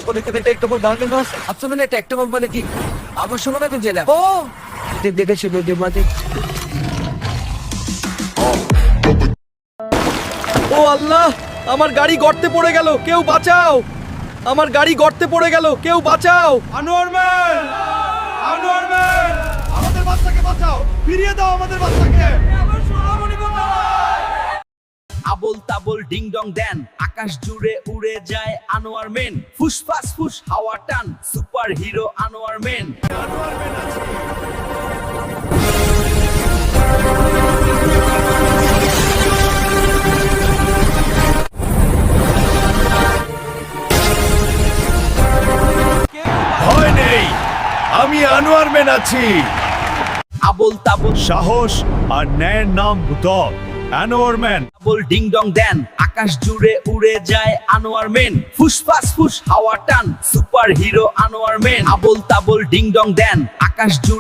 একটা দাঁড়ানো আছে আচ্ছা মানে একটা কোম্পানি কি আমার শোনা না তো জেলা ও দেখেছি মাঝে ও আল্লাহ, আমার গাড়ি গর্তে পড়ে গেল, কেউ বাঁচাও! আমার গাড়ি গর্তে পড়ে গেল, কেউ বাঁচাও! আনোয়ার ম্যান, আনোয়ার ম্যান, আমাদের বাচ্চাকে বাঁচাও, ফিরিয়ে দাও আমাদের বাচ্চাকে! আবল তাবল ডিং ডং দেন, আকাশ জুড়ে উড়ে যায় আনোয়ার মেন, ফুসফাস ফুস হাওয়া টান, সুপার হিরো আনোয়ার মেন। ভয় নেই, আমি আনোয়ার ম্যান আছি। আবল তাবল সাহস আর ন্যায়ের নাম বুতক আনোয়ার ম্যান। তাবল ডিং ডং দেন, আকাশ জুড়ে উড়ে যায় আনোয়ার মেন, ফুসফাস ফুস হাওয়া টান, সুপার হিরো আনোয়ার মেন। আবল তাবল ডিং ডং দেন, আকাশ জুড়ে